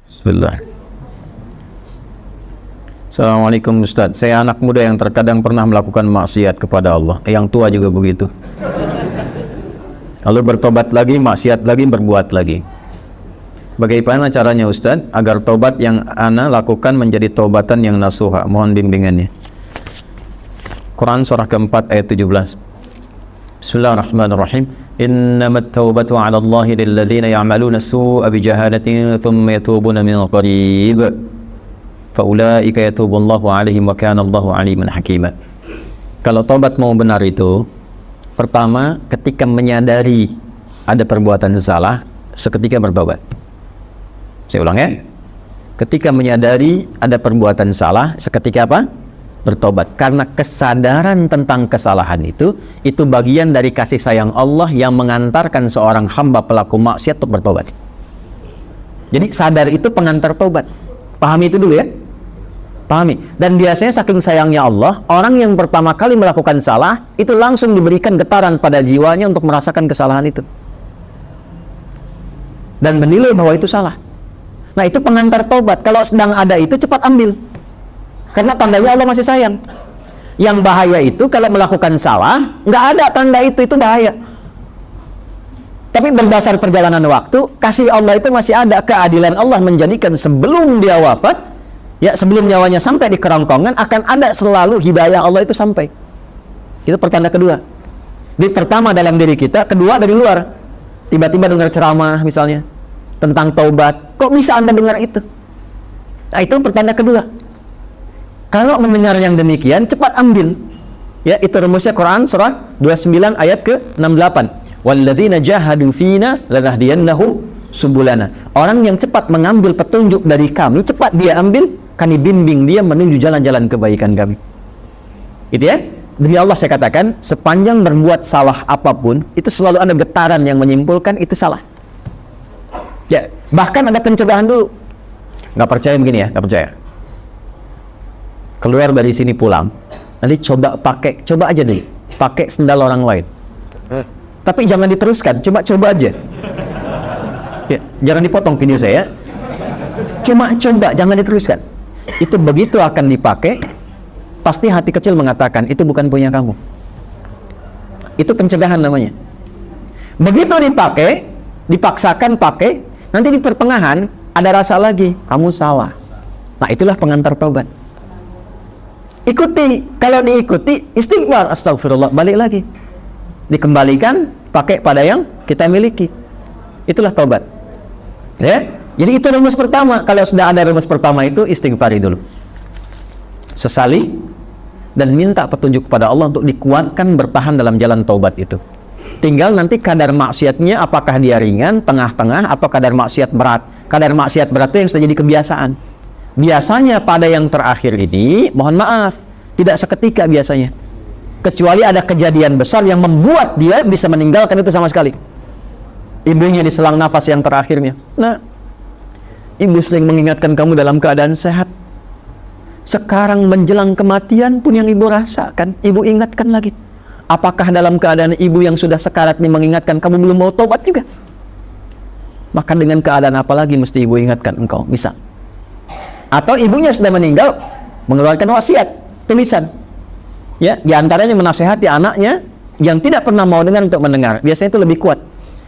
Bismillah. Assalamualaikum Ustaz, saya anak muda yang terkadang pernah melakukan maksiat kepada Allah. Yang tua juga begitu. Lalu bertobat lagi, maksiat lagi, berbuat lagi. Bagaimana caranya Ustaz agar tobat yang ana lakukan menjadi tobatan yang nasuha? Mohon bimbingannya. Quran surah keempat ayat 17. Bismillahirrahmanirrahim. Innamat taubatu 'ala Allahi lilladzina ya'maluna as-su'a bijahalatin thumma yatubuna min qarib. Faulaika yatubullahu 'alaihim wa kana Allahu 'aliman hakima. Kalau tobat mau benar itu, pertama ketika menyadari ada perbuatan salah, seketika bertobat. Saya ulang ya. Ketika menyadari ada perbuatan salah, seketika apa? Bertobat. Karena kesadaran tentang kesalahan itu bagian dari kasih sayang Allah yang mengantarkan seorang hamba pelaku maksiat untuk bertobat. Jadi sadar itu pengantar tobat. Pahami itu dulu ya. Pahami. Dan biasanya saking sayangnya Allah, orang yang pertama kali melakukan salah itu langsung diberikan getaran pada jiwanya untuk merasakan kesalahan itu dan menilai bahwa itu salah. Nah, itu pengantar tobat. Kalau sedang ada itu cepat ambil, karena tandanya Allah masih sayang. Yang bahaya itu kalau melakukan salah nggak ada tanda itu bahaya. Tapi berdasar perjalanan waktu, kasih Allah itu masih ada. Keadilan Allah menjadikan sebelum dia wafat, ya, sebelum nyawanya sampai di kerongkongan, akan ada selalu hidayah Allah itu sampai. Itu pertanda kedua. Di pertama dalam diri kita, kedua dari luar. Tiba-tiba dengar ceramah misalnya tentang taubat, kok bisa Anda dengar itu? Nah, itu pertanda kedua. Kalau mendengar yang demikian, cepat ambil. Ya, itu rumusnya Quran surah 29 ayat ke-68. Walladzina jahadu fina lanahdiyannahum subulana. Orang yang cepat mengambil petunjuk dari kami, cepat dia ambil, kami bimbing dia menuju jalan-jalan kebaikan kami. Itu ya. Demi Allah saya katakan, sepanjang berbuat salah apapun, itu selalu ada getaran yang menyimpulkan itu salah. Ya, bahkan ada pencegahan dulu. Nggak percaya begini ya, nggak percaya. Keluar dari sini pulang, nanti coba aja deh, pakai sendal orang lain. Tapi jangan diteruskan, coba aja. Ya, jangan dipotong video saya. Cuma coba, jangan diteruskan. Itu begitu akan dipakai, pasti hati kecil mengatakan itu bukan punya kamu. Itu pencegahan namanya. Begitu dipakai, dipaksakan pakai, nanti di pertengahan ada rasa lagi, kamu salah. Nah, itulah pengantar taubat. Ikuti, kalau diikuti istighfar, astagfirullah, balik lagi, dikembalikan pakai pada yang kita miliki. Itulah taubat. Ya, jadi itu rumus pertama. Kalau sudah ada rumus pertama itu, istighfari dulu, sesali, dan minta petunjuk kepada Allah untuk dikuatkan bertahan dalam jalan taubat itu. Tinggal nanti kadar maksiatnya, apakah dia ringan, tengah-tengah, atau kadar maksiat berat. Kadar maksiat berat itu yang sudah jadi kebiasaan. Biasanya pada yang terakhir ini, mohon maaf, tidak seketika biasanya. Kecuali ada kejadian besar yang membuat dia bisa meninggalkan itu sama sekali. Ibunya di selang nafas yang terakhirnya. Nah, ibu sering mengingatkan kamu dalam keadaan sehat. Sekarang menjelang kematian pun yang ibu rasakan, ibu ingatkan lagi. Apakah dalam keadaan ibu yang sudah sekarat ini mengingatkan kamu belum mau tobat juga? Maka dengan keadaan apa lagi mesti ibu ingatkan engkau? Bisa. Atau ibunya sudah meninggal, mengeluarkan wasiat, tulisan. Ya, diantaranya menasehati anaknya yang tidak pernah mau dengar untuk mendengar. Biasanya itu lebih kuat.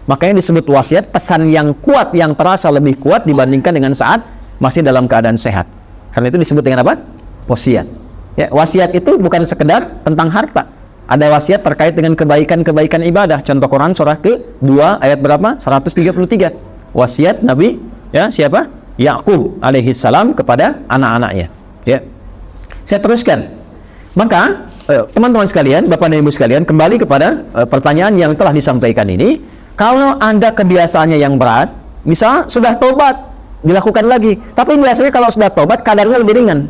Makanya disebut wasiat, pesan yang kuat, yang terasa lebih kuat dibandingkan dengan saat masih dalam keadaan sehat. Karena itu disebut dengan apa? Wasiat. Ya, wasiat itu bukan sekedar tentang harta. Ada wasiat terkait dengan kebaikan-kebaikan ibadah. Contoh Quran surah ke-2 ayat berapa? 133. Wasiat Nabi, ya, siapa? Yaqub alaihi salam kepada anak-anaknya. Ya. Saya teruskan. Maka teman-teman sekalian, Bapak dan Ibu sekalian, kembali kepada pertanyaan yang telah disampaikan ini. Kalau Anda kebiasaannya yang berat, misal sudah tobat, dilakukan lagi, tapi biasanya kalau sudah tobat kadarnya lebih ringan,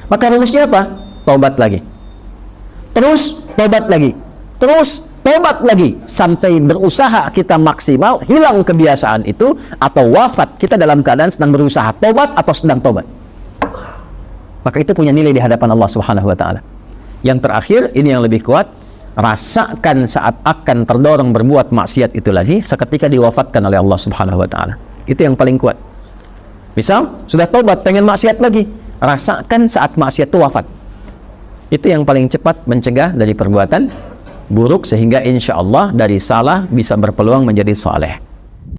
maka rumusnya apa? Tobat lagi, terus tobat lagi, terus tobat lagi, sampai berusaha kita maksimal hilang kebiasaan itu, atau wafat kita dalam keadaan sedang berusaha tobat atau sedang tobat. Maka itu punya nilai di hadapan Allah Subhanahu wa Ta'ala. Yang terakhir, ini yang lebih kuat, rasakan saat akan terdorong berbuat maksiat itu lagi seketika diwafatkan oleh Allah Subhanahu wa taala. Itu yang paling kuat. Misal sudah taubat pengen maksiat lagi, rasakan saat maksiat itu wafat. Itu yang paling cepat mencegah dari perbuatan buruk, sehingga insya Allah dari salah bisa berpeluang menjadi saleh.